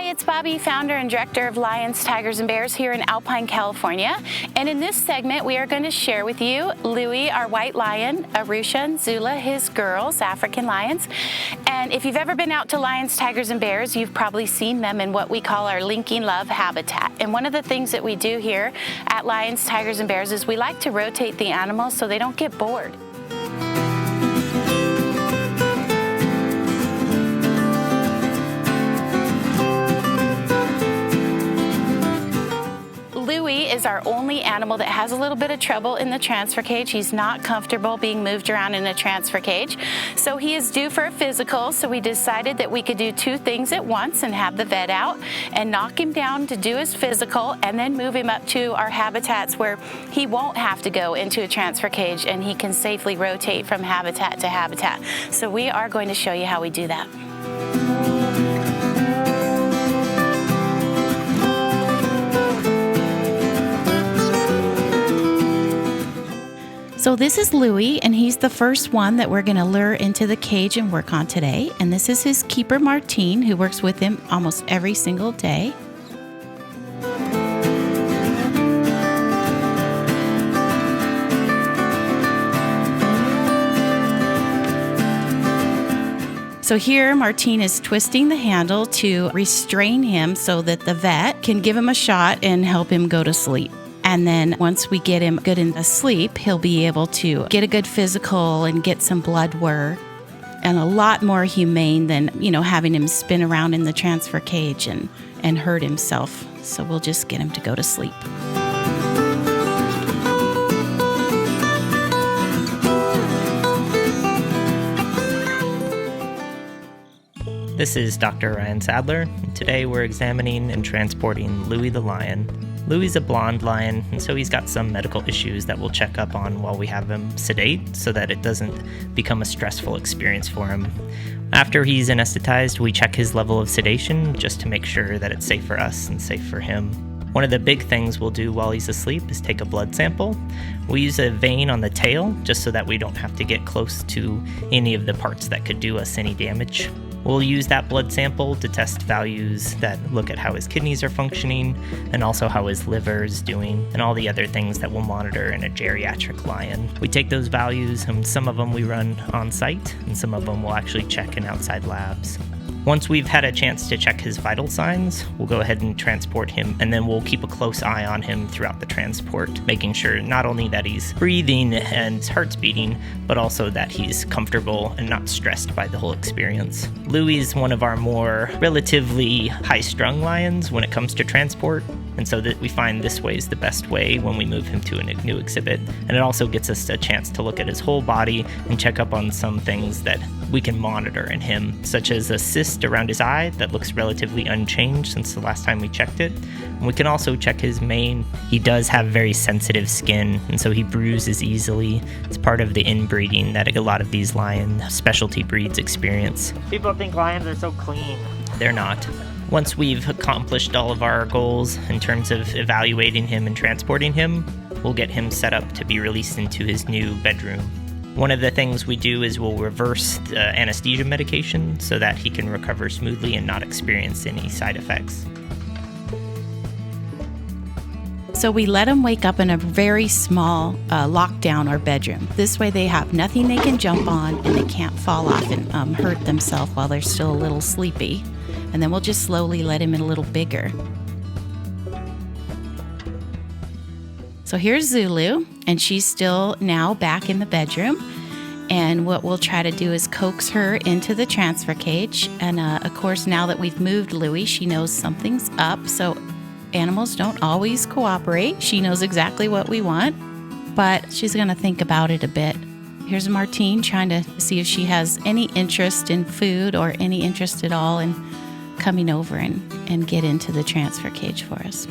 it's Bobby, founder and director of Lions, Tigers, and Bears here in Alpine, California. And in this segment, we are going to share with you Louie, our white lion, Arusha and Zulu, his girls, African lions. And if you've ever been out to Lions, Tigers, and Bears, you've probably seen them in what we call our Linking Love habitat. And one of the things that we do here at Lions, Tigers, and Bears is we like to rotate the animals so they don't get bored. Louie is our only animal that has a little bit of trouble in the transfer cage. He's not comfortable being moved around in a transfer cage. So he is due for a physical, so we decided that we could do two things at once and have the vet out and knock him down to do his physical and then move him up to our habitats where he won't have to go into a transfer cage and he can safely rotate from habitat to habitat. So we are going to show you how we do that. So this is Louie, and he's the first one that we're going to lure into the cage and work on today. And this is his keeper, Martine, who works with him almost every single day. So here, Martine is twisting the handle to restrain him so that the vet can give him a shot and help him go to sleep. And then once we get him good in sleep, he'll be able to get a good physical and get some blood work, and a lot more humane than, having him spin around in the transfer cage and hurt himself. So we'll just get him to go to sleep. This is Dr. Ryan Sadler, and today we're examining and transporting Louie the lion. Louie's a blonde lion, and so he's got some medical issues that we'll check up on while we have him sedate so that it doesn't become a stressful experience for him. After he's anesthetized, we check his level of sedation just to make sure that it's safe for us and safe for him. One of the big things we'll do while he's asleep is take a blood sample. We use a vein on the tail just so that we don't have to get close to any of the parts that could do us any damage. We'll use that blood sample to test values that look at how his kidneys are functioning and also how his liver is doing and all the other things that we'll monitor in a geriatric lion. We take those values and some of them we run on site and some of them we'll actually check in outside labs. Once we've had a chance to check his vital signs, we'll go ahead and transport him, and then we'll keep a close eye on him throughout the transport, making sure not only that he's breathing and his heart's beating, but also that he's comfortable and not stressed by the whole experience. Louie is one of our more relatively high-strung lions when it comes to transport, and so that we find this way is the best way when we move him to a new exhibit. And it also gets us a chance to look at his whole body and check up on some things that we can monitor in him, such as a cyst around his eye that looks relatively unchanged since the last time we checked it. And we can also check his mane. He does have very sensitive skin, and so he bruises easily. It's part of the inbreeding that a lot of these lion specialty breeds experience. People think lions are so clean. They're not. Once we've accomplished all of our goals in terms of evaluating him and transporting him, we'll get him set up to be released into his new bedroom. One of the things we do is we'll reverse the anesthesia medication so that he can recover smoothly and not experience any side effects. So we let them wake up in a very small lockdown or bedroom. This way they have nothing they can jump on and they can't fall off and hurt themselves while they're still a little sleepy. And then we'll just slowly let him in a little bigger. So here's Zulu, and she's still now back in the bedroom. And what we'll try to do is coax her into the transfer cage. And of course, now that we've moved Louie, she knows something's up. So animals don't always cooperate. She knows exactly what we want, but she's going to think about it a bit. Here's Martine trying to see if she has any interest in food or any interest at all in coming over and get into the transfer cage for us.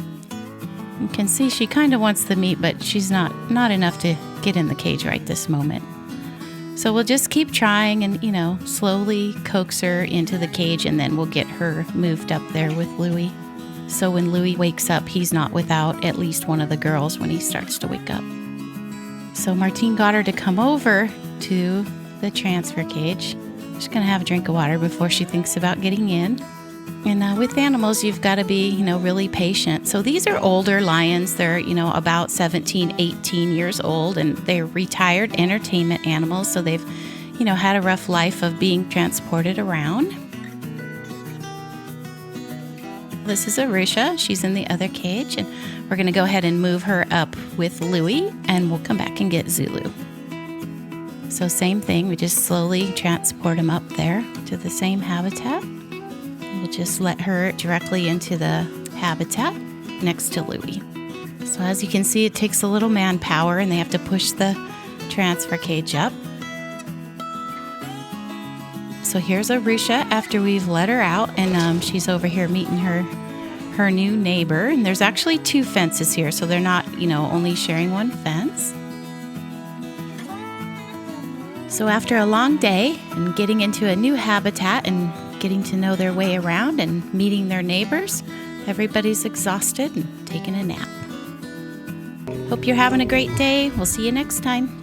You can see she kind of wants the meat, but she's not enough to get in the cage right this moment. So we'll just keep trying and, slowly coax her into the cage, and then we'll get her moved up there with Louie. So when Louie wakes up, he's not without at least one of the girls when he starts to wake up. So Martine got her to come over to the transfer cage. She's going to have a drink of water before she thinks about getting in. And with animals, you've got to be, really patient. So these are older lions. They're, about 17, 18 years old, and they're retired entertainment animals. So they've, had a rough life of being transported around. This is Arusha. She's in the other cage, and we're going to go ahead and move her up with Louie, and we'll come back and get Zulu. So same thing, we just slowly transport him up there to the same habitat. We'll just let her directly into the habitat next to Louie. So as you can see, it takes a little manpower, and they have to push the transfer cage up. So here's Arusha after we've let her out, and she's over here meeting her new neighbor. And there's actually 2 fences here, so they're not, only sharing 1 fence. So after a long day and getting into a new habitat and getting to know their way around and meeting their neighbors, everybody's exhausted and taking a nap. Hope you're having a great day. We'll see you next time.